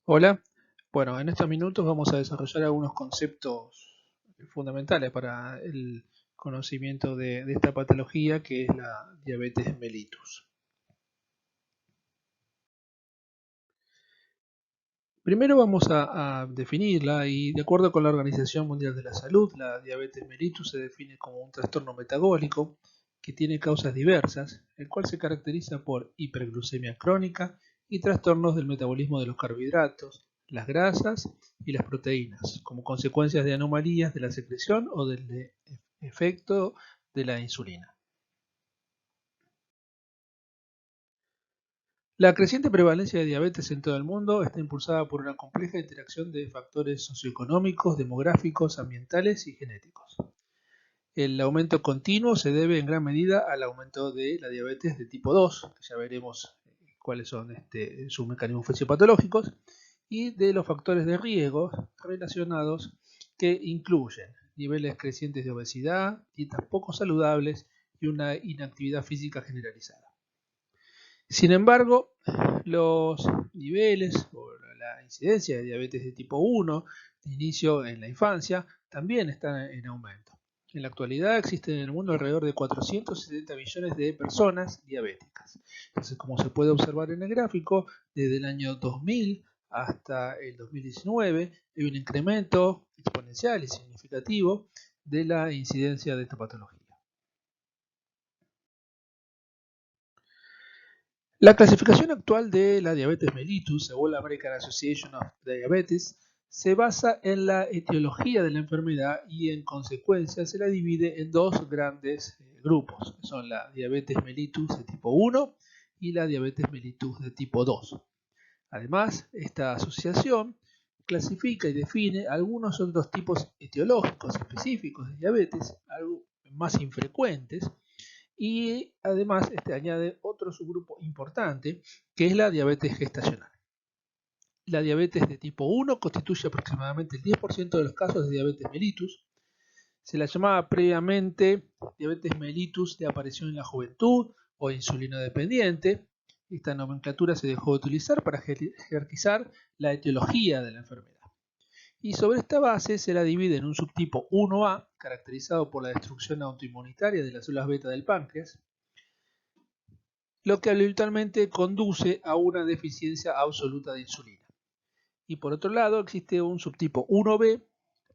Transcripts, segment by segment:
Hola, bueno, en estos minutos vamos a desarrollar algunos conceptos fundamentales para el conocimiento de esta patología que es la diabetes mellitus. Primero vamos a definirla y de acuerdo con la Organización Mundial de la Salud, la diabetes mellitus se define como un trastorno metabólico que tiene causas diversas, el cual se caracteriza por hiperglucemia crónica y trastornos del metabolismo de los carbohidratos, las grasas y las proteínas, como consecuencias de anomalías de la secreción o del efecto de la insulina. La creciente prevalencia de diabetes en todo el mundo está impulsada por una compleja interacción de factores socioeconómicos, demográficos, ambientales y genéticos. El aumento continuo se debe en gran medida al aumento de la diabetes de tipo 2, que ya veremos cuáles son sus mecanismos fisiopatológicos, y de los factores de riesgo relacionados que incluyen niveles crecientes de obesidad, dietas poco saludables y una inactividad física generalizada. Sin embargo, los niveles o la incidencia de diabetes de tipo 1 de inicio en la infancia también están en aumento. En la actualidad existen en el mundo alrededor de 470 millones de personas diabéticas. Entonces, como se puede observar en el gráfico, desde el año 2000 hasta el 2019 hay un incremento exponencial y significativo de la incidencia de esta patología. La clasificación actual de la diabetes mellitus, según la American Association of Diabetes, se basa en la etiología de la enfermedad y en consecuencia se la divide en dos grandes grupos, que son la diabetes mellitus de tipo 1 y la diabetes mellitus de tipo 2. Además, esta asociación clasifica y define algunos otros tipos etiológicos específicos de diabetes, algo más infrecuentes, y además añade otro subgrupo importante que es la diabetes gestacional. La diabetes de tipo 1 constituye aproximadamente el 10% de los casos de diabetes mellitus. Se la llamaba previamente diabetes mellitus de aparición en la juventud o insulino dependiente. Esta nomenclatura se dejó de utilizar para jerarquizar la etiología de la enfermedad. Y sobre esta base se la divide en un subtipo 1A, caracterizado por la destrucción autoinmunitaria de las células beta del páncreas, lo que habitualmente conduce a una deficiencia absoluta de insulina. Y por otro lado existe un subtipo 1B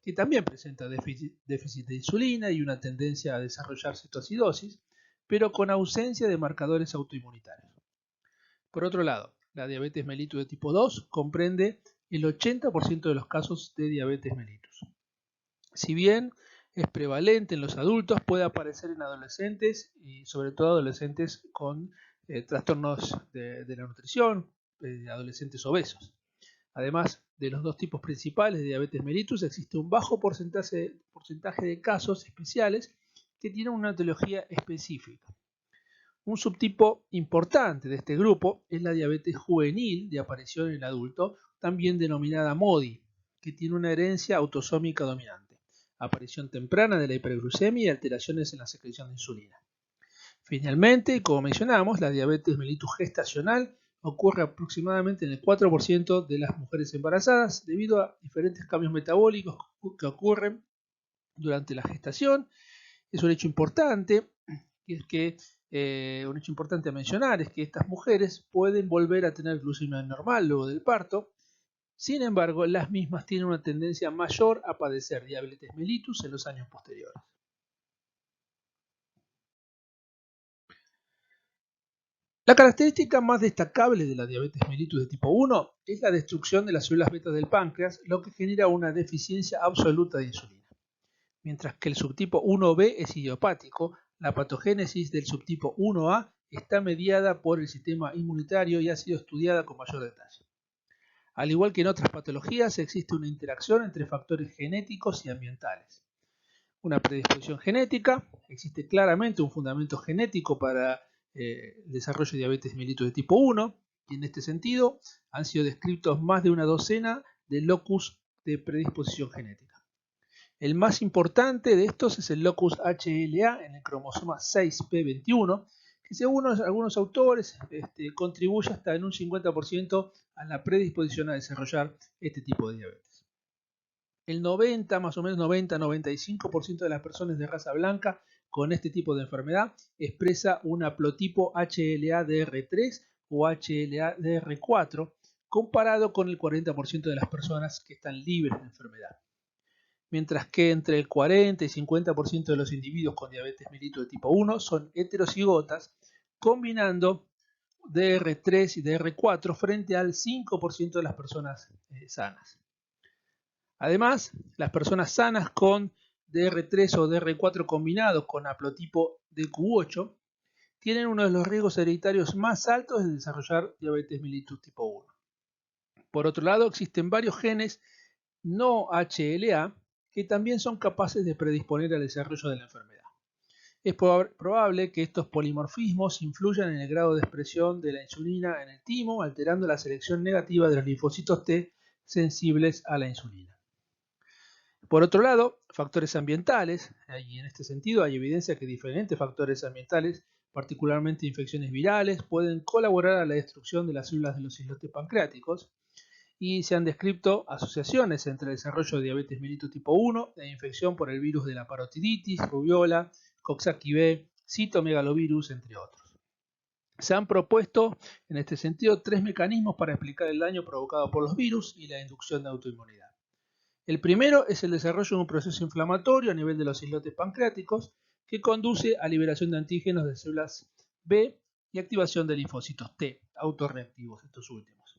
que también presenta déficit de insulina y una tendencia a desarrollar cetoacidosis, pero con ausencia de marcadores autoinmunitarios. Por otro lado, la diabetes mellitus de tipo 2 comprende el 80% de los casos de diabetes mellitus. Si bien es prevalente en los adultos, puede aparecer en adolescentes y sobre todo adolescentes con trastornos de la nutrición, adolescentes obesos. Además de los dos tipos principales de diabetes mellitus, existe un bajo porcentaje de casos especiales que tienen una etiología específica. Un subtipo importante de este grupo es la diabetes juvenil de aparición en el adulto, también denominada MODY, que tiene una herencia autosómica dominante, aparición temprana de la hiperglucemia y alteraciones en la secreción de insulina. Finalmente, como mencionamos, la diabetes mellitus gestacional ocurre aproximadamente en el 4% de las mujeres embarazadas debido a diferentes cambios metabólicos que ocurren durante la gestación. Es un hecho importante, un hecho importante a mencionar es que estas mujeres pueden volver a tener glucemia normal luego del parto. Sin embargo, las mismas tienen una tendencia mayor a padecer diabetes mellitus en los años posteriores. La característica más destacable de la diabetes mellitus de tipo 1 es la destrucción de las células beta del páncreas, lo que genera una deficiencia absoluta de insulina. Mientras que el subtipo 1B es idiopático, la patogénesis del subtipo 1A está mediada por el sistema inmunitario y ha sido estudiada con mayor detalle. Al igual que en otras patologías, existe una interacción entre factores genéticos y ambientales. Una predisposición genética, existe claramente un fundamento genético para el desarrollo de diabetes mellitus de tipo 1, y en este sentido han sido descritos más de una docena de locus de predisposición genética. El más importante de estos es el locus HLA en el cromosoma 6p21, que según algunos autores contribuye hasta en un 50% a la predisposición a desarrollar este tipo de diabetes. El 90, más o menos 90-95% de las personas de raza blanca con este tipo de enfermedad expresa un haplotipo HLA-DR3 o HLA-DR4 comparado con el 40% de las personas que están libres de enfermedad. Mientras que entre el 40 y 50% de los individuos con diabetes mellitus de tipo 1 son heterocigotas, combinando DR3 y DR4 frente al 5% de las personas sanas. Además, las personas sanas con DR3 o DR4 combinados con haplotipo DQ8 tienen uno de los riesgos hereditarios más altos de desarrollar diabetes mellitus tipo 1. Por otro lado, existen varios genes no HLA que también son capaces de predisponer al desarrollo de la enfermedad. Es probable que estos polimorfismos influyan en el grado de expresión de la insulina en el timo, alterando la selección negativa de los linfocitos T sensibles a la insulina. Por otro lado, factores ambientales, y en este sentido hay evidencia que diferentes factores ambientales, particularmente infecciones virales, pueden colaborar a la destrucción de las células de los islotes pancreáticos, y se han descrito asociaciones entre el desarrollo de diabetes mellitus tipo 1 e infección por el virus de la parotiditis, rubiola, Coxsackie B, citomegalovirus, entre otros. Se han propuesto en este sentido 3 mecanismos para explicar el daño provocado por los virus y la inducción de autoinmunidad. El primero es el desarrollo de un proceso inflamatorio a nivel de los islotes pancreáticos que conduce a liberación de antígenos de células B y activación de linfocitos T, autorreactivos estos últimos.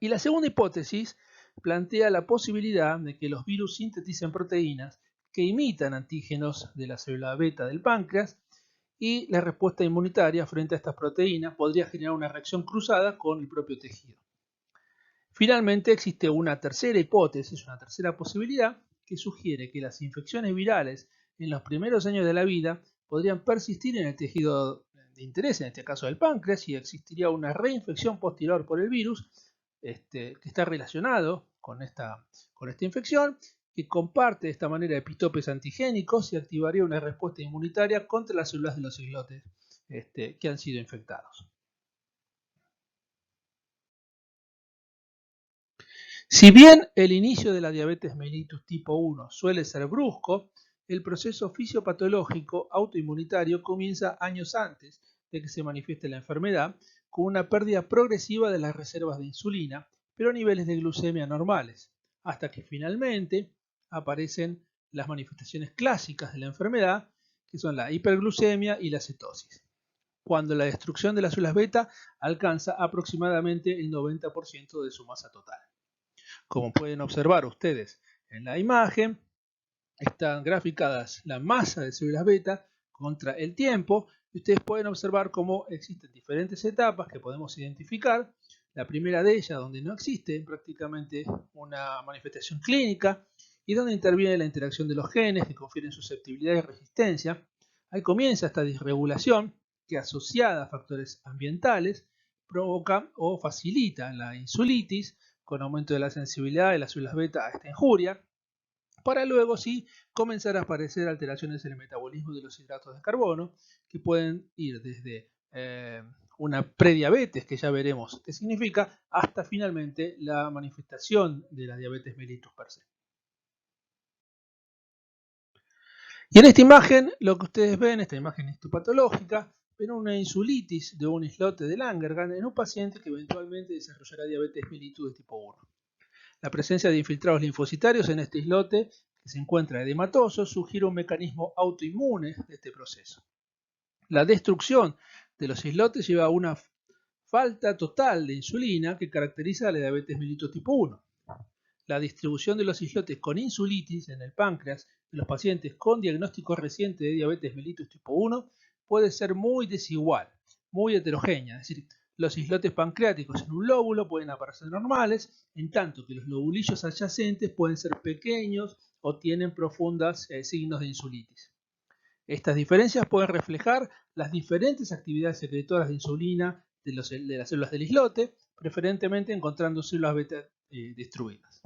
Y la segunda hipótesis plantea la posibilidad de que los virus sinteticen proteínas que imitan antígenos de la célula beta del páncreas y la respuesta inmunitaria frente a estas proteínas podría generar una reacción cruzada con el propio tejido. Finalmente existe una tercera hipótesis, una tercera posibilidad que sugiere que las infecciones virales en los primeros años de la vida podrían persistir en el tejido de interés, en este caso del páncreas, y existiría una reinfección posterior por el virus que está relacionado con esta infección, que comparte de esta manera epitopes antigénicos y activaría una respuesta inmunitaria contra las células de los islotes que han sido infectados. Si bien el inicio de la diabetes mellitus tipo 1 suele ser brusco, el proceso fisiopatológico autoinmunitario comienza años antes de que se manifieste la enfermedad, con una pérdida progresiva de las reservas de insulina, pero a niveles de glucemia normales, hasta que finalmente aparecen las manifestaciones clásicas de la enfermedad, que son la hiperglucemia y la cetosis, cuando la destrucción de las células beta alcanza aproximadamente el 90% de su masa total. Como pueden observar ustedes en la imagen, están graficadas la masa de células beta contra el tiempo, y ustedes pueden observar cómo existen diferentes etapas que podemos identificar. La primera de ellas, donde no existe prácticamente una manifestación clínica y donde interviene la interacción de los genes que confieren susceptibilidad y resistencia. Ahí comienza esta disregulación que, asociada a factores ambientales, provoca o facilita la insulitis con aumento de la sensibilidad de las células beta a esta injuria, para luego sí comenzar a aparecer alteraciones en el metabolismo de los hidratos de carbono, que pueden ir desde una prediabetes, que ya veremos qué significa, hasta finalmente la manifestación de la diabetes mellitus per se. Y en esta imagen, lo que ustedes ven, esta imagen histopatológica, ven una insulitis de un islote de Langerhans en un paciente que eventualmente desarrollará diabetes mellitus de tipo 1. La presencia de infiltrados linfocitarios en este islote, que se encuentra edematoso, sugiere un mecanismo autoinmune de este proceso. La destrucción de los islotes lleva a una falta total de insulina que caracteriza a la diabetes mellitus tipo 1. La distribución de los islotes con insulitis en el páncreas de los pacientes con diagnóstico reciente de diabetes mellitus tipo 1 puede ser muy desigual, muy heterogénea, es decir, los islotes pancreáticos en un lóbulo pueden aparecer normales, en tanto que los lobulillos adyacentes pueden ser pequeños o tienen profundos signos de insulitis. Estas diferencias pueden reflejar las diferentes actividades secretoras de insulina de las células del islote, preferentemente encontrando células beta destruidas.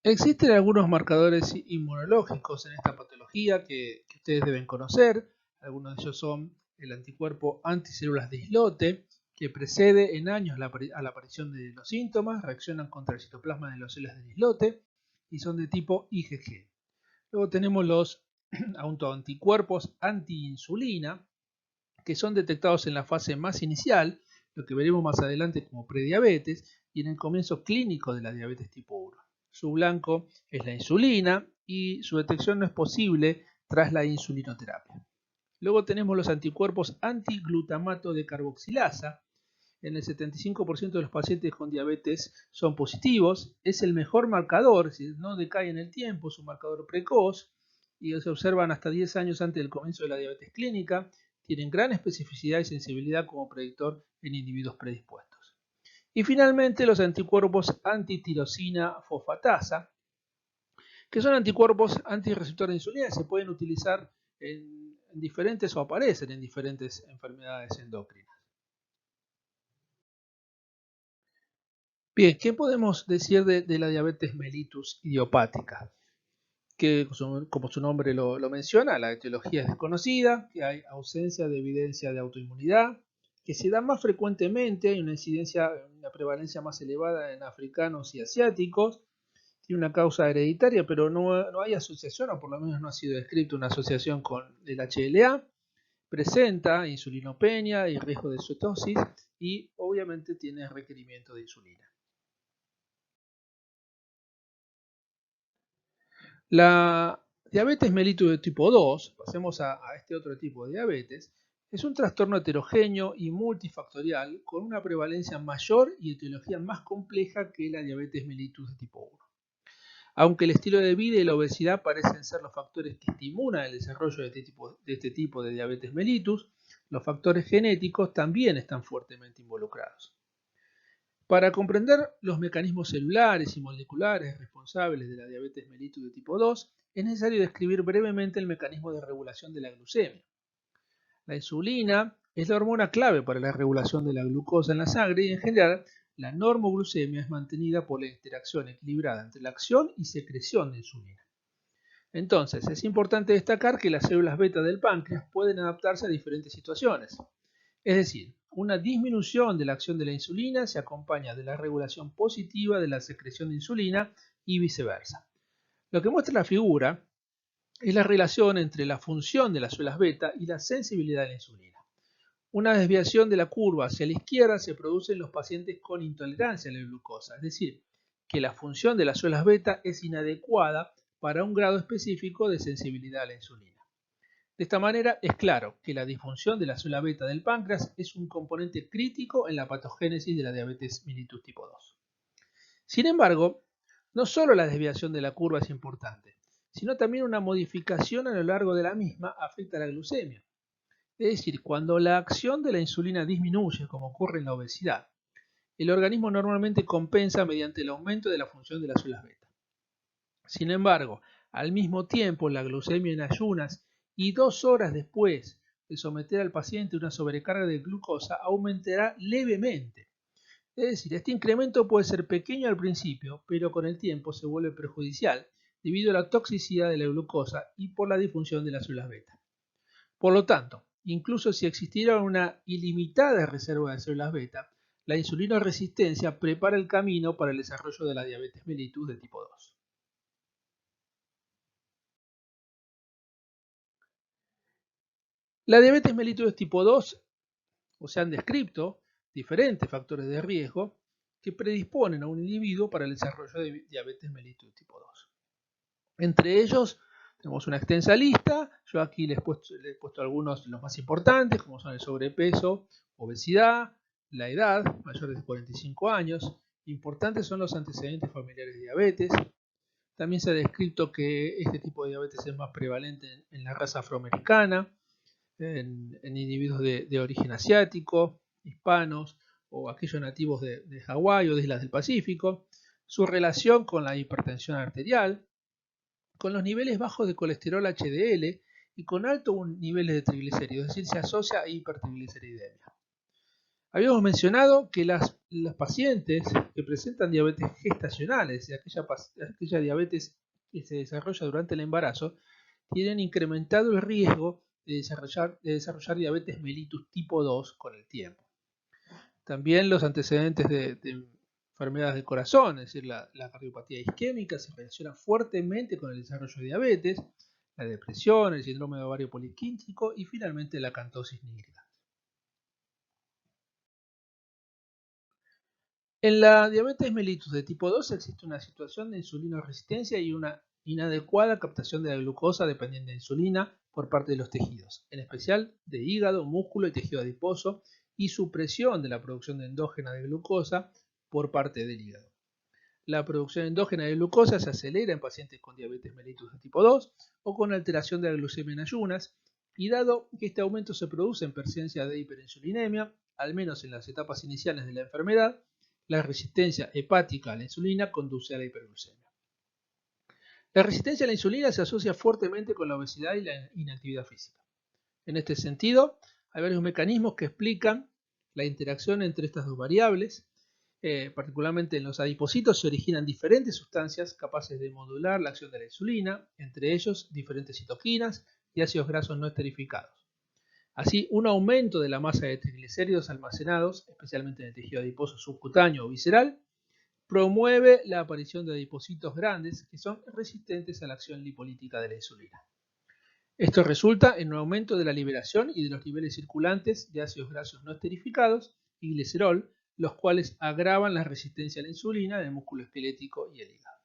Existen algunos marcadores inmunológicos en esta patología que ustedes deben conocer. Algunos de ellos son el anticuerpo anticélulas de islote, que precede en años a la aparición de los síntomas, reaccionan contra el citoplasma de las células del islote y son de tipo IgG. Luego tenemos los autoanticuerpos antiinsulina, que son detectados en la fase más inicial, lo que veremos más adelante como prediabetes, y en el comienzo clínico de la diabetes tipo 1. Su blanco es la insulina y su detección no es posible tras la insulinoterapia. Luego tenemos los anticuerpos antiglutamato de carboxilasa. En el 75% de los pacientes con diabetes son positivos. Es el mejor marcador, si no decae en el tiempo, es un marcador precoz y se observan hasta 10 años antes del comienzo de la diabetes clínica. Tienen gran especificidad y sensibilidad como predictor en individuos predispuestos. Y finalmente los anticuerpos antitirosina fosfatasa, que son anticuerpos antirreceptor de insulina que se pueden utilizar en diferentes o aparecen en diferentes enfermedades endocrinas. Bien, ¿qué podemos decir de la diabetes mellitus idiopática? Que como su nombre lo menciona, la etiología es desconocida, que hay ausencia de evidencia de autoinmunidad, que se da más frecuentemente, hay una prevalencia más elevada en africanos y asiáticos, tiene una causa hereditaria, pero no hay asociación, o por lo menos no ha sido descrita una asociación con el HLA, presenta insulinopenia y riesgo de cetosis y obviamente tiene requerimiento de insulina. La diabetes mellitus de tipo 2, pasemos a este otro tipo de diabetes, es un trastorno heterogéneo y multifactorial con una prevalencia mayor y etiología más compleja que la diabetes mellitus de tipo 1. Aunque el estilo de vida y la obesidad parecen ser los factores que estimulan el desarrollo de este tipo de diabetes mellitus, los factores genéticos también están fuertemente involucrados. Para comprender los mecanismos celulares y moleculares responsables de la diabetes mellitus de tipo 2, es necesario describir brevemente el mecanismo de regulación de la glucemia. La insulina es la hormona clave para la regulación de la glucosa en la sangre y en general la normoglucemia es mantenida por la interacción equilibrada entre la acción y secreción de insulina. Entonces, es importante destacar que las células beta del páncreas pueden adaptarse a diferentes situaciones. Es decir, una disminución de la acción de la insulina se acompaña de la regulación positiva de la secreción de insulina y viceversa. Lo que muestra la figura es la relación entre la función de las células beta y la sensibilidad a la insulina. Una desviación de la curva hacia la izquierda se produce en los pacientes con intolerancia a la glucosa, es decir, que la función de las células beta es inadecuada para un grado específico de sensibilidad a la insulina. De esta manera es claro que la disfunción de la célula beta del páncreas es un componente crítico en la patogénesis de la diabetes mellitus tipo 2. Sin embargo, no solo la desviación de la curva es importante, sino también una modificación a lo largo de la misma afecta a la glucemia. Es decir, cuando la acción de la insulina disminuye, como ocurre en la obesidad, el organismo normalmente compensa mediante el aumento de la función de las células beta. Sin embargo, al mismo tiempo, la glucemia en ayunas y 2 horas después de someter al paciente a una sobrecarga de glucosa aumentará levemente. Es decir, este incremento puede ser pequeño al principio, pero con el tiempo se vuelve perjudicial debido a la toxicidad de la glucosa y por la disfunción de las células beta. Por lo tanto, incluso si existiera una ilimitada reserva de células beta, la insulinoresistencia prepara el camino para el desarrollo de la diabetes mellitus de tipo 2. La diabetes mellitus de tipo 2, se han descrito diferentes factores de riesgo que predisponen a un individuo para el desarrollo de diabetes mellitus de tipo 2. Entre ellos tenemos una extensa lista, yo aquí les he puesto algunos de los más importantes, como son el sobrepeso, obesidad, la edad, mayor de 45 años, importantes son los antecedentes familiares de diabetes. También se ha descrito que este tipo de diabetes es más prevalente en la raza afroamericana, en individuos de origen asiático, hispanos o aquellos nativos de Hawái o de islas del Pacífico, su relación con la hipertensión arterial, con los niveles bajos de colesterol HDL y con altos niveles de triglicéridos, es decir, se asocia a hipertrigliceridemia. Habíamos mencionado que los pacientes que presentan diabetes gestacional, es decir, aquella diabetes que se desarrolla durante el embarazo, tienen incrementado el riesgo de desarrollar diabetes mellitus tipo 2 con el tiempo. También los antecedentes de enfermedades del corazón, es decir, la cardiopatía isquémica, se relaciona fuertemente con el desarrollo de diabetes, la depresión, el síndrome de ovario poliquístico y finalmente la acantosis nigricans. En la diabetes mellitus de tipo 2 existe una situación de insulinoresistencia y una inadecuada captación de la glucosa dependiente de insulina por parte de los tejidos, en especial de hígado, músculo y tejido adiposo, y supresión de la producción endógena de glucosa por parte del hígado. La producción endógena de glucosa se acelera en pacientes con diabetes mellitus de tipo 2 o con alteración de la glucemia en ayunas, y dado que este aumento se produce en presencia de hiperinsulinemia, al menos en las etapas iniciales de la enfermedad, la resistencia hepática a la insulina conduce a la hiperglucemia. La resistencia a la insulina se asocia fuertemente con la obesidad y la inactividad física. En este sentido, hay varios mecanismos que explican la interacción entre estas dos variables. Particularmente en los adipocitos se originan diferentes sustancias capaces de modular la acción de la insulina, entre ellos diferentes citoquinas y ácidos grasos no esterificados. Así, un aumento de la masa de triglicéridos almacenados, especialmente en el tejido adiposo subcutáneo o visceral, promueve la aparición de adipocitos grandes que son resistentes a la acción lipolítica de la insulina. Esto resulta en un aumento de la liberación y de los niveles circulantes de ácidos grasos no esterificados y glicerol, los cuales agravan la resistencia a la insulina del músculo esquelético y el hígado.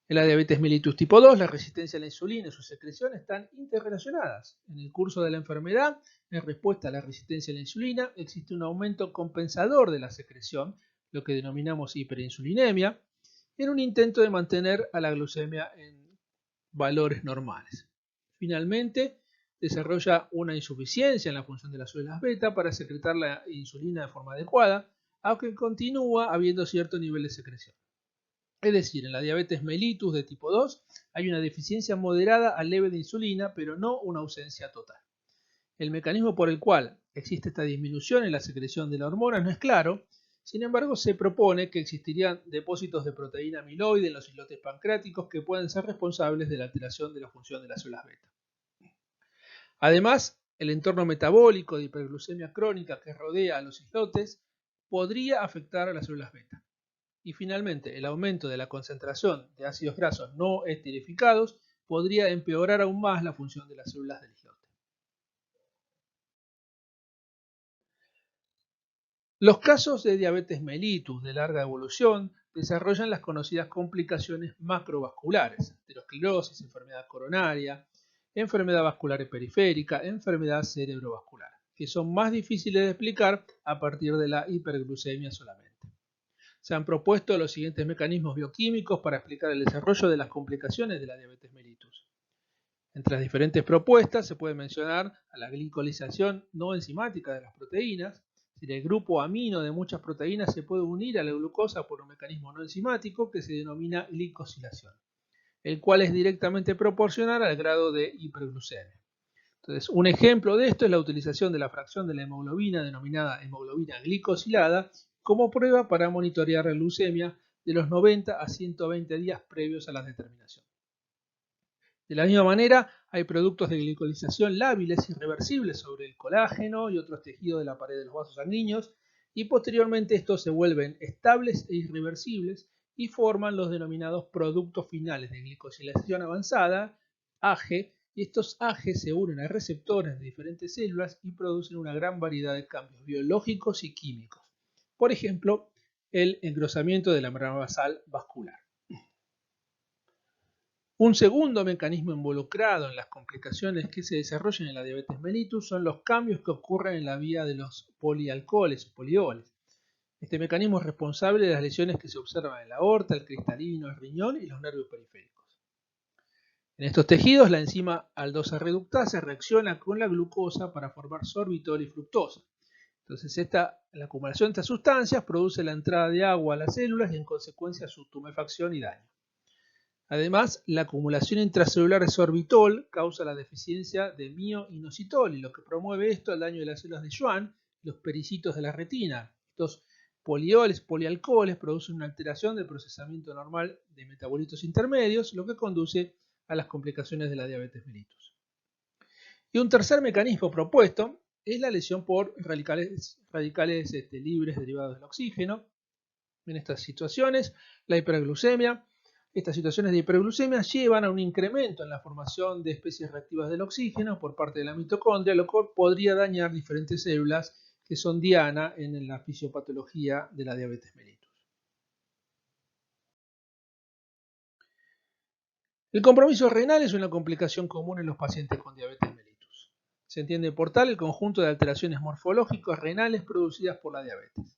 En la diabetes mellitus tipo 2, la resistencia a la insulina y su secreción están interrelacionadas. En el curso de la enfermedad, en respuesta a la resistencia a la insulina, existe un aumento compensador de la secreción, lo que denominamos hiperinsulinemia, en un intento de mantener a la glucemia en valores normales. Finalmente, desarrolla una insuficiencia en la función de las células beta para secretar la insulina de forma adecuada, aunque continúa habiendo cierto nivel de secreción. Es decir, en la diabetes mellitus de tipo 2 hay una deficiencia moderada a leve de insulina, pero no una ausencia total. El mecanismo por el cual existe esta disminución en la secreción de la hormona no es claro. Sin embargo, se propone que existirían depósitos de proteína amiloide en los islotes pancreáticos que pueden ser responsables de la alteración de la función de las células beta. Además, el entorno metabólico de hiperglucemia crónica que rodea a los islotes podría afectar a las células beta. Y finalmente, el aumento de la concentración de ácidos grasos no esterificados podría empeorar aún más la función de las células del islote. Los casos de diabetes mellitus de larga evolución desarrollan las conocidas complicaciones macrovasculares: aterosclerosis, enfermedad coronaria, enfermedad vascular periférica, enfermedad cerebrovascular, que son más difíciles de explicar a partir de la hiperglucemia solamente. Se han propuesto los siguientes mecanismos bioquímicos para explicar el desarrollo de las complicaciones de la diabetes mellitus. Entre las diferentes propuestas se puede mencionar a la glicolización no enzimática de las proteínas. El grupo amino de muchas proteínas se puede unir a la glucosa por un mecanismo no enzimático que se denomina glicosilación, el cual es directamente proporcional al grado de hiperglucemia. Entonces, un ejemplo de esto es la utilización de la fracción de la hemoglobina denominada hemoglobina glicosilada como prueba para monitorear la glucemia de los 90 a 120 días previos a la determinación. De la misma manera, hay productos de glicolización lábiles irreversibles sobre el colágeno y otros tejidos de la pared de los vasos sanguíneos, y posteriormente estos se vuelven estables e irreversibles y forman los denominados productos finales de glicosilación avanzada, AGE, y estos AGE se unen a receptores de diferentes células y producen una gran variedad de cambios biológicos y químicos. Por ejemplo, el engrosamiento de la membrana basal vascular. Un segundo mecanismo involucrado en las complicaciones que se desarrollan en la diabetes mellitus son los cambios que ocurren en la vía de los polialcoholes o polioles. Este mecanismo es responsable de las lesiones que se observan en la aorta, el cristalino, el riñón y los nervios periféricos. En estos tejidos, la enzima aldosa reductasa reacciona con la glucosa para formar sorbitol y fructosa. Entonces, la acumulación de estas sustancias produce la entrada de agua a las células y en consecuencia su tumefacción y daño. Además, la acumulación intracelular de sorbitol causa la deficiencia de mioinositol, y lo que promueve esto el daño de las células de Schwann los pericitos de la retina. Estos polioles, polialcoholes producen una alteración del procesamiento normal de metabolitos intermedios, lo que conduce a las complicaciones de la diabetes mellitus. Y un tercer mecanismo propuesto es la lesión por radicales libres derivados del oxígeno. En estas situaciones, la hiperglucemia. Estas situaciones de hiperglucemia llevan a un incremento en la formación de especies reactivas del oxígeno por parte de la mitocondria, lo cual podría dañar diferentes células que son diana en la fisiopatología de la diabetes mellitus. El compromiso renal es una complicación común en los pacientes con diabetes mellitus. Se entiende por tal el conjunto de alteraciones morfológicas renales producidas por la diabetes.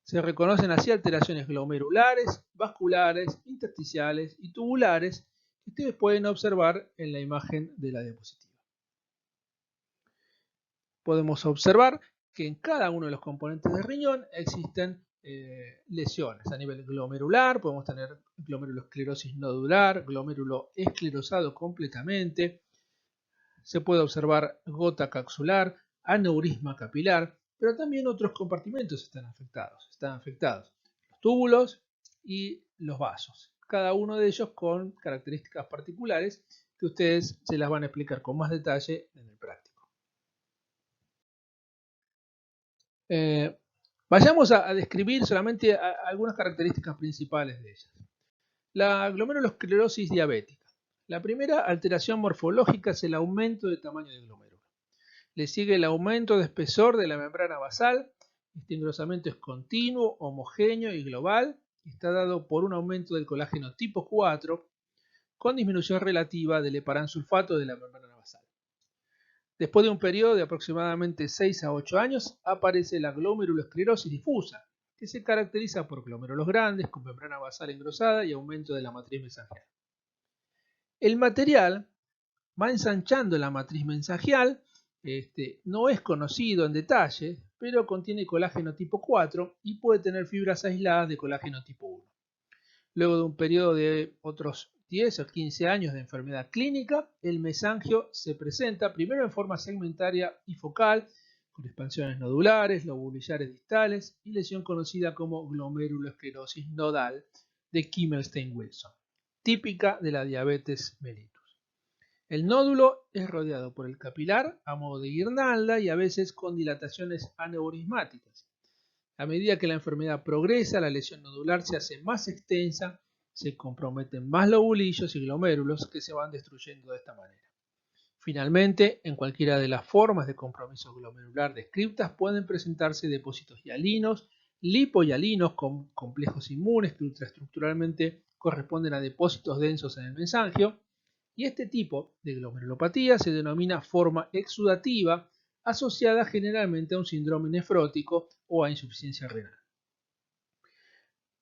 Se reconocen así alteraciones glomerulares, vasculares, intersticiales y tubulares que ustedes pueden observar en la imagen de la diapositiva. Podemos observar que en cada uno de los componentes del riñón existen lesiones. A nivel glomerular podemos tener glomerulosclerosis nodular, glomérulo esclerosado completamente. Se puede observar gota capsular, aneurisma capilar, pero también otros compartimentos están afectados. Están afectados los túbulos y los vasos, cada uno de ellos con características particulares que ustedes se las van a explicar con más detalle en el práctico. Vayamos a describir solamente algunas características principales de ellas. La glomerulosclerosis diabética. La primera alteración morfológica es el aumento de tamaño del glomérulo. Le sigue el aumento de espesor de la membrana basal. Este engrosamiento es continuo, homogéneo y global. Está dado por un aumento del colágeno tipo 4 con disminución relativa del heparansulfato de la membrana basal. Después de un periodo de aproximadamente 6 a 8 años, aparece la glomerulosclerosis difusa, que se caracteriza por glómerulos grandes con membrana basal engrosada y aumento de la matriz mensajial. El material va ensanchando la matriz mensajial. No es conocido en detalle, pero contiene colágeno tipo 4 y puede tener fibras aisladas de colágeno tipo 1. Luego de un periodo de otros 10 o 15 años de enfermedad clínica, el mesangio se presenta primero en forma segmentaria y focal, con expansiones nodulares, lobulillares distales y lesión conocida como glomerulosclerosis nodal de Kimmelstein-Wilson, típica de la diabetes mellitus. El nódulo es rodeado por el capilar a modo de guirnalda y a veces con dilataciones aneurismáticas. A medida que la enfermedad progresa, la lesión nodular se hace más extensa, se comprometen más lobulillos y glomérulos que se van destruyendo de esta manera. Finalmente, en cualquiera de las formas de compromiso glomerular descritas pueden presentarse depósitos hialinos, lipohialinos con complejos inmunes que ultraestructuralmente corresponden a depósitos densos en el mesangio. Y este tipo de glomerulopatía se denomina forma exudativa, asociada generalmente a un síndrome nefrótico o a insuficiencia renal.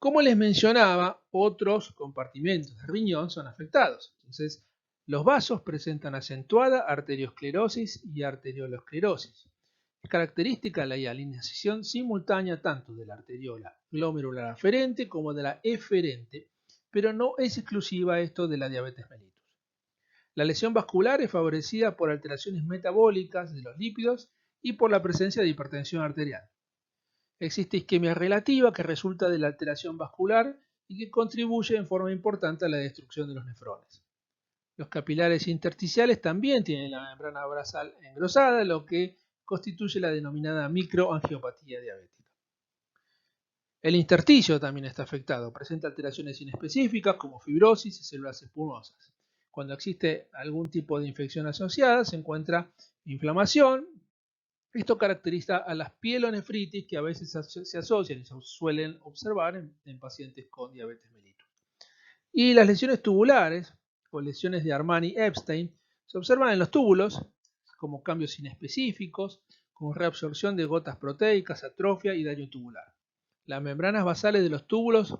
Como les mencionaba, otros compartimentos del riñón son afectados. Entonces, los vasos presentan acentuada arteriosclerosis y arteriolosclerosis. Es característica la hialinización simultánea tanto de la arteriola glomerular aferente como de la eferente, pero no es exclusiva esto de la diabetes mellitus. La lesión vascular es favorecida por alteraciones metabólicas de los lípidos y por la presencia de hipertensión arterial. Existe isquemia relativa que resulta de la alteración vascular y que contribuye en forma importante a la destrucción de los nefrones. Los capilares intersticiales también tienen la membrana basal engrosada, lo que constituye la denominada microangiopatía diabética. El intersticio también está afectado, presenta alteraciones inespecíficas como fibrosis y células espumosas. Cuando existe algún tipo de infección asociada, se encuentra inflamación. Esto caracteriza a las pielonefritis que a veces se asocian y se suelen observar en pacientes con diabetes mellitus. Y las lesiones tubulares o lesiones de Armani-Epstein se observan en los túbulos como cambios inespecíficos, con reabsorción de gotas proteicas, atrofia y daño tubular. Las membranas basales de los túbulos,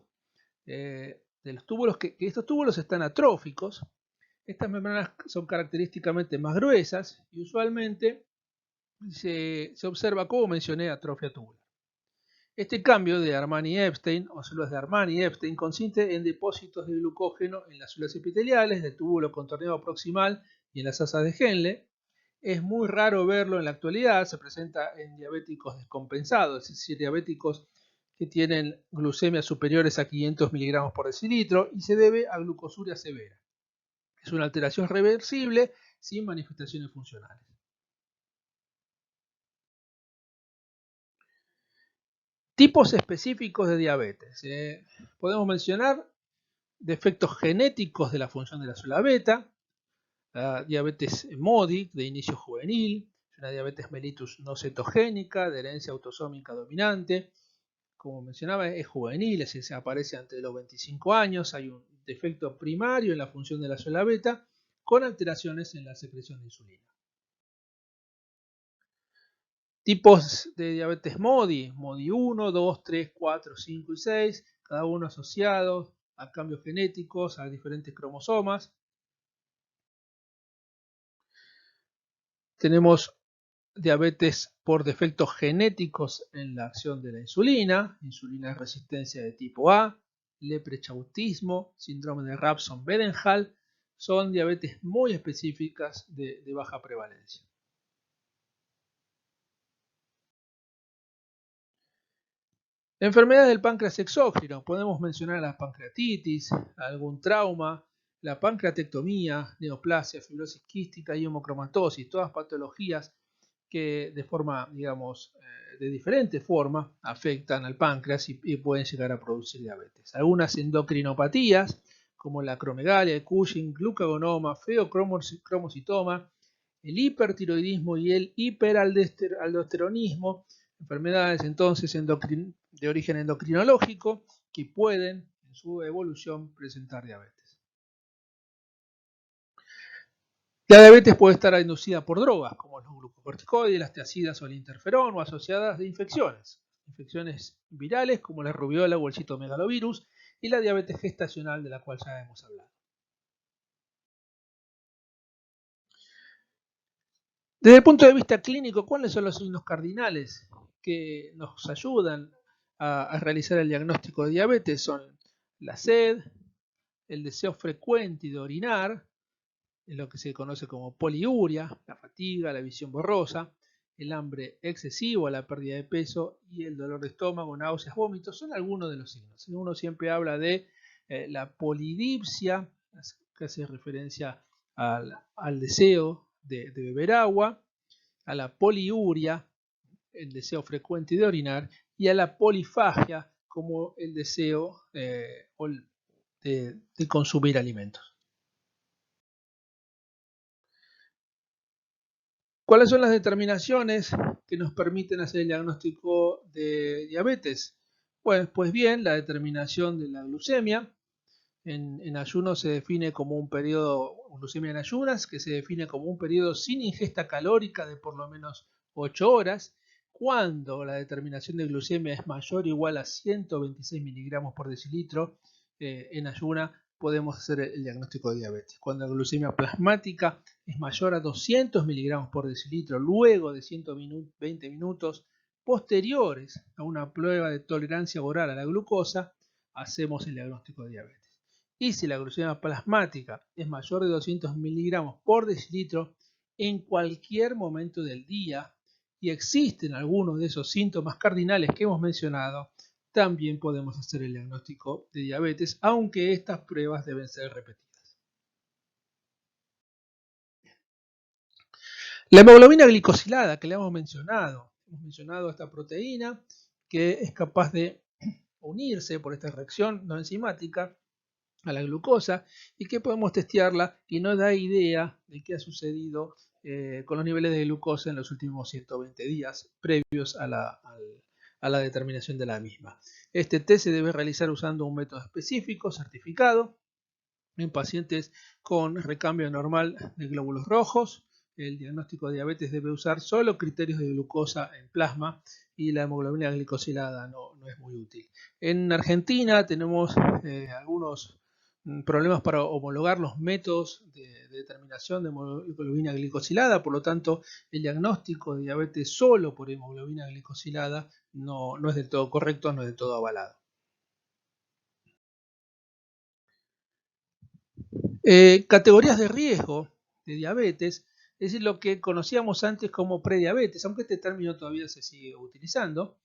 que estos túbulos están atróficos. Estas membranas son característicamente más gruesas y usualmente se observa, como mencioné, atrofia tubular. Este cambio de Armani-Epstein o células de Armani-Epstein consiste en depósitos de glucógeno en las células epiteliales del túbulo contorneado proximal y en las asas de Henle. Es muy raro verlo en la actualidad, se presenta en diabéticos descompensados, es decir, diabéticos que tienen glucemias superiores a 500 miligramos por decilitro y se debe a glucosuria severa. Es una alteración reversible sin manifestaciones funcionales. Tipos específicos de diabetes. Podemos mencionar defectos genéticos de la función de la célula beta, la diabetes MODY de inicio juvenil, una diabetes mellitus no cetogénica de herencia autosómica dominante. Como mencionaba, es juvenil, es decir, se aparece antes de los 25 años, hay un defecto primario en la función de la célula beta con alteraciones en la secreción de insulina. Tipos de diabetes MODY, MODY 1, 2, 3, 4, 5 y 6, cada uno asociado a cambios genéticos, a diferentes cromosomas. Tenemos diabetes por defectos genéticos en la acción de la insulina resistencia de tipo A, leprechautismo, síndrome de Rabson-Bedenhall, son diabetes muy específicas de baja prevalencia. Enfermedades del páncreas exógeno, podemos mencionar la pancreatitis, algún trauma, la pancreatectomía, neoplasia, fibrosis quística y hemocromatosis, todas patologías que de forma, digamos, de diferente forma afectan al páncreas y pueden llegar a producir diabetes. Algunas endocrinopatías, como la acromegalia, el Cushing, glucagonoma, feocromocitoma, el hipertiroidismo y el hiperaldosteronismo, enfermedades entonces de origen endocrinológico que pueden en su evolución presentar diabetes. La diabetes puede estar inducida por drogas como los glucocorticoides, las tiazidas o el interferón o asociadas de infecciones virales como la rubiola o el citomegalovirus y la diabetes gestacional de la cual ya hemos hablado. Desde el punto de vista clínico, ¿cuáles son los signos cardinales que nos ayudan a realizar el diagnóstico de diabetes? Son la sed, el deseo frecuente de orinar, en lo que se conoce como poliuria, la fatiga, la visión borrosa, el hambre excesivo, la pérdida de peso y el dolor de estómago, náuseas, vómitos, son algunos de los signos. Uno siempre habla de la polidipsia, que hace referencia al deseo de beber agua, a la poliuria, el deseo frecuente de orinar, y a la polifagia, como el deseo de consumir alimentos. ¿Cuáles son las determinaciones que nos permiten hacer el diagnóstico de diabetes? Pues bien, la determinación de la glucemia. En ayuno se define como un periodo, glucemia en ayunas, que se define como un periodo sin ingesta calórica de por lo menos 8 horas. Cuando la determinación de glucemia es mayor o igual a 126 miligramos por decilitro en ayuna, podemos hacer el diagnóstico de diabetes. Cuando la glucemia plasmática es mayor a 200 miligramos por decilitro luego de 120 minutos posteriores a una prueba de tolerancia oral a la glucosa, hacemos el diagnóstico de diabetes. Y si la glucemia plasmática es mayor de 200 miligramos por decilitro en cualquier momento del día y existen algunos de esos síntomas cardinales que hemos mencionado, también podemos hacer el diagnóstico de diabetes, aunque estas pruebas deben ser repetidas. La hemoglobina glicosilada que le hemos mencionado esta proteína que es capaz de unirse por esta reacción no enzimática a la glucosa y que podemos testearla y nos da idea de qué ha sucedido con los niveles de glucosa en los últimos 120 días previos a la determinación de la misma. Este test se debe realizar usando un método específico, certificado, en pacientes con recambio normal de glóbulos rojos. El diagnóstico de diabetes debe usar solo criterios de glucosa en plasma y la hemoglobina glicosilada no es muy útil. En Argentina tenemos algunos problemas para homologar los métodos de determinación de hemoglobina glicosilada, por lo tanto el diagnóstico de diabetes solo por hemoglobina glicosilada no es del todo correcto, no es del todo avalado. Categorías de riesgo de diabetes es decir, lo que conocíamos antes como prediabetes, aunque este término todavía se sigue utilizando,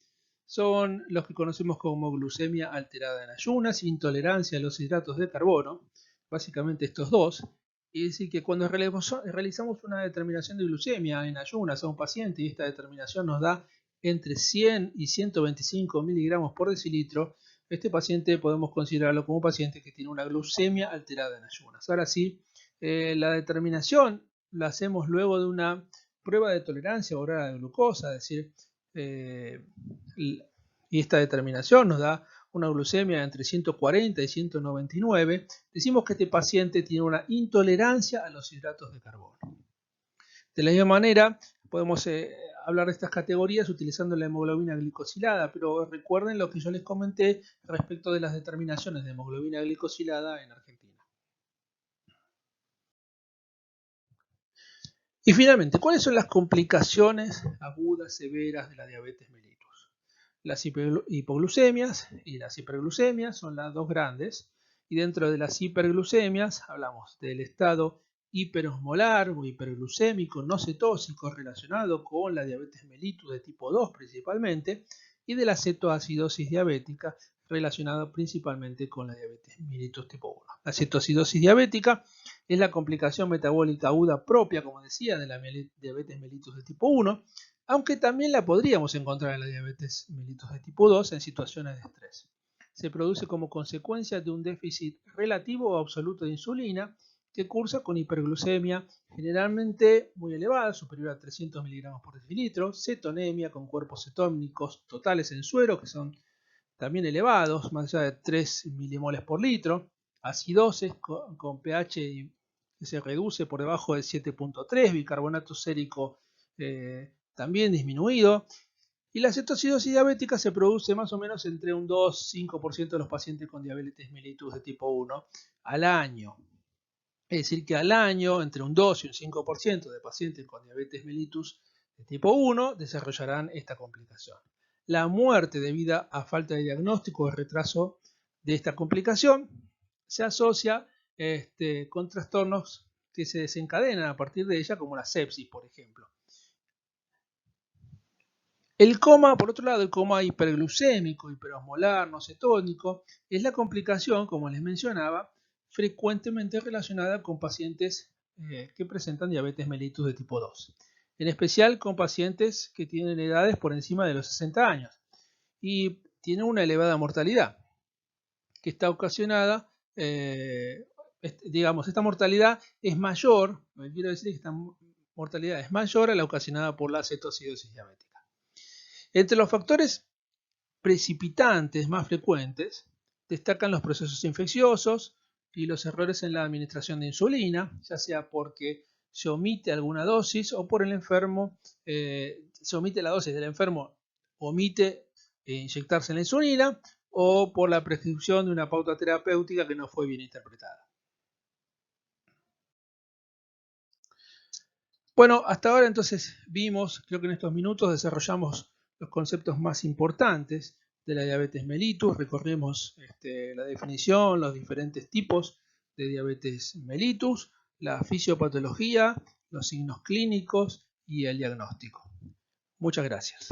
son los que conocemos como glucemia alterada en ayunas, intolerancia a los hidratos de carbono, básicamente estos dos. Es decir, que cuando realizamos una determinación de glucemia en ayunas a un paciente y esta determinación nos da entre 100 y 125 miligramos por decilitro, este paciente podemos considerarlo como un paciente que tiene una glucemia alterada en ayunas. Ahora sí, la determinación la hacemos luego de una prueba de tolerancia oral a la glucosa, es decir, y esta determinación nos da una glucemia entre 140 y 199, decimos que este paciente tiene una intolerancia a los hidratos de carbono. De la misma manera, podemos hablar de estas categorías utilizando la hemoglobina glicosilada, pero recuerden lo que yo les comenté respecto de las determinaciones de hemoglobina glicosilada en Argentina. Y finalmente, ¿cuáles son las complicaciones agudas severas de la diabetes mellitus? Las hipoglucemias y las hiperglucemias son las dos grandes, y dentro de las hiperglucemias hablamos del estado hiperosmolar o hiperglucémico no cetósico relacionado con la diabetes mellitus de tipo 2 principalmente, y de la cetoacidosis diabética relacionada principalmente con la diabetes mellitus tipo 1. La cetoacidosis diabética es la complicación metabólica aguda propia, como decía, de la diabetes mellitus de tipo 1, aunque también la podríamos encontrar en la diabetes mellitus de tipo 2 en situaciones de estrés. Se produce como consecuencia de un déficit relativo o absoluto de insulina que cursa con hiperglucemia generalmente muy elevada, superior a 300 miligramos por decilitro, cetonemia con cuerpos cetónicos totales en suero que son también elevados, más allá de 3 milimoles por litro, acidosis con pH que se reduce por debajo de 7.3, bicarbonato sérico también disminuido, y la cetoacidosis diabética se produce más o menos entre un 2-5% de los pacientes con diabetes mellitus de tipo 1 al año. Es decir, que al año entre un 2 y un 5% de pacientes con diabetes mellitus de tipo 1 desarrollarán esta complicación. La muerte debida a falta de diagnóstico o retraso de esta complicación se asocia con trastornos que se desencadenan a partir de ella, como la sepsis, por ejemplo. El coma, por otro lado, el coma hiperglucémico, hiperosmolar, no cetónico, es la complicación, como les mencionaba, frecuentemente relacionada con pacientes que presentan diabetes mellitus de tipo 2. En especial con pacientes que tienen edades por encima de los 60 años y tienen una elevada mortalidad que está ocasionada, esta mortalidad es mayor, quiero decir que esta mortalidad es mayor a la ocasionada por la cetoacidosis diabética. Entre los factores precipitantes más frecuentes destacan los procesos infecciosos y los errores en la administración de insulina, ya sea porque se omite alguna dosis o por el enfermo, se omite la dosis del enfermo, omite inyectarse la insulina o por la prescripción de una pauta terapéutica que no fue bien interpretada. Bueno, hasta ahora entonces vimos, creo que en estos minutos desarrollamos los conceptos más importantes de la diabetes mellitus, recorrimos la definición, los diferentes tipos de diabetes mellitus, la fisiopatología, los signos clínicos y el diagnóstico. Muchas gracias.